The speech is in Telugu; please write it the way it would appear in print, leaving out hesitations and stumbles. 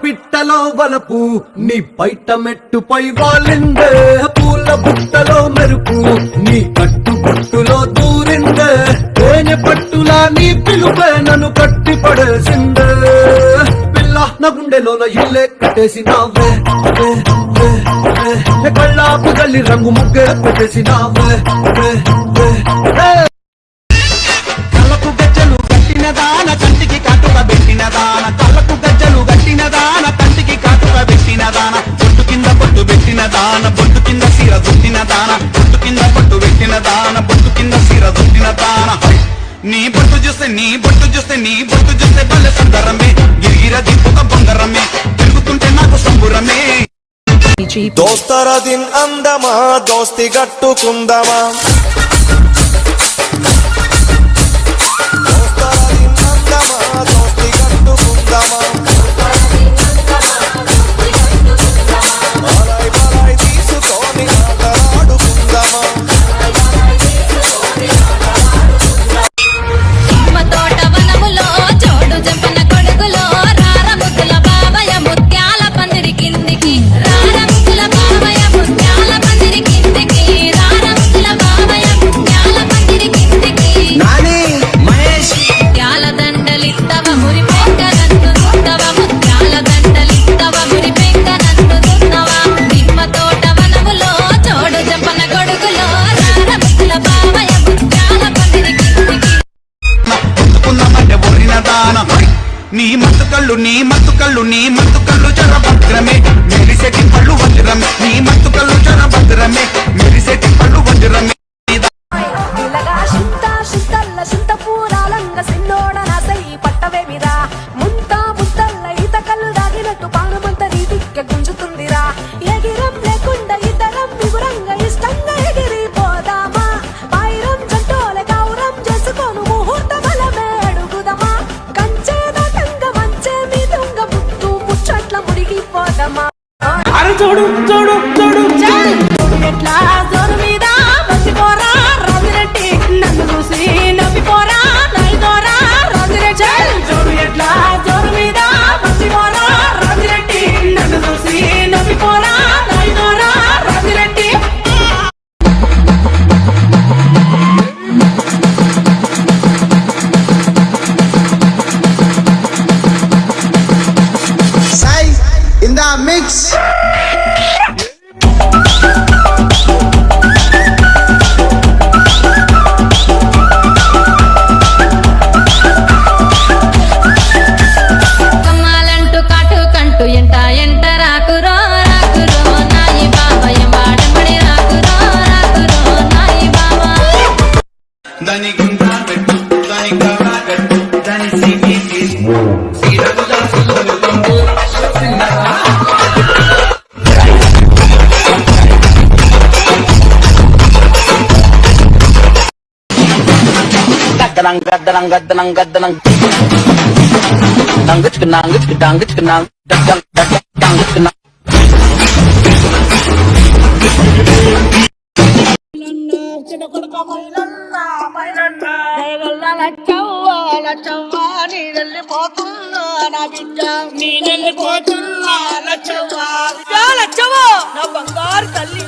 పిట్టలో వలపు నీ బయట మెట్టుపై వాలిందే, పూల బుట్టలో మెరుపు నీ కట్టు బొట్టులో దూరిందే, తేనె పట్టులా నీ పిలుపే నన్ను కట్టి పడేసిందే. పిల్ల నా గుండెలోన ఇల్లే కట్టేసినావే, కళ్ళాపు గల్లి రంగు ముగ్గే పెట్టేసినావే. కళ్ళకు గజ్జలు కట్టిన దాన కంటికి కాటుక పెట్టిన దాన, కళ్ళకు గజ్జలు కట్టిన దాన కంటికి కాటుక పెట్టిన దాన, బొట్టు కింద బొట్టు పెట్టిన దాన, బొట్టు కింద సీర దుట్టిన దాన, బొట్టు కింద బొట్టు పెట్టిన దాన, బొట్టు కింద సీర దుట్టిన దాన. నీ బొట్టు చూస్తే నీ బొట్టు చూస్తే నీ బొట్టు చూస్తే బల్లె సందరమే, గిరిగిర దిప్పుక బొంగరమే, తిరుగుతుంటే నాకు సంబురమే. దోస్తర దిన్ అందమా దోస్తి గట్టుకుందమా, నీ మత్తు కళ్ళు నీ మత్తు కళ్ళు నీ మత్తు కళ్ళు జర భద్రమే, మెరిసెటి పళ్ళు వజ్రమే, నీ మత్తు కళ్ళు జర భద్రమే, మెరిసెటి పళ్ళు వజ్రమే. గుంజుతుందిరా ఎగిరం లేకుండా ఇతరం వివరంగా ఇష్టంగా ఎగిరిపోదామా, పైరం జంటోల గౌరం చేసుకోను ముహూర్త బలమే అడుగుదమా, కంచేదంగా మంచే మీ దొంగ ముత్తు ముచ్చట్ల మురిగిపోదామా. అరే చూడు చూడు చూడు చూడు ఎట్లా జోరు మీద మర్చిపోరా రాజిరెడ్డి, నన్ను చూసి నవ్విపోరా నైదోరా రాజిరెడ్డి. చూడు ఎట్లా జోరు మీద మర్చిపోరా రాజిరెడ్డి, నన్ను చూసి నవ్విపోరా నైదోరా Rajireddy. Sai in the mix. ఎంట ఎంట రాకురో రాకురో నాయి బాబయ్య వాడబడి రాకురో రాకురో నాయి బాబా. దాని గుండా పెట్టు దాని గవా పెట్టు దాని సీకి సీరదు దాసులు లంబు గద్దనం గద్దనం గద్దనం గద్దనం డంగచ్కు డంగచ్కు డంగచ్కు డంగ డంగచ్కు పోతున్నా నా బిడ్డ నీ నెల్లిపోతున్నా లచ్చవ్వ లచ్చవ్వ నా బంగారు తల్లి.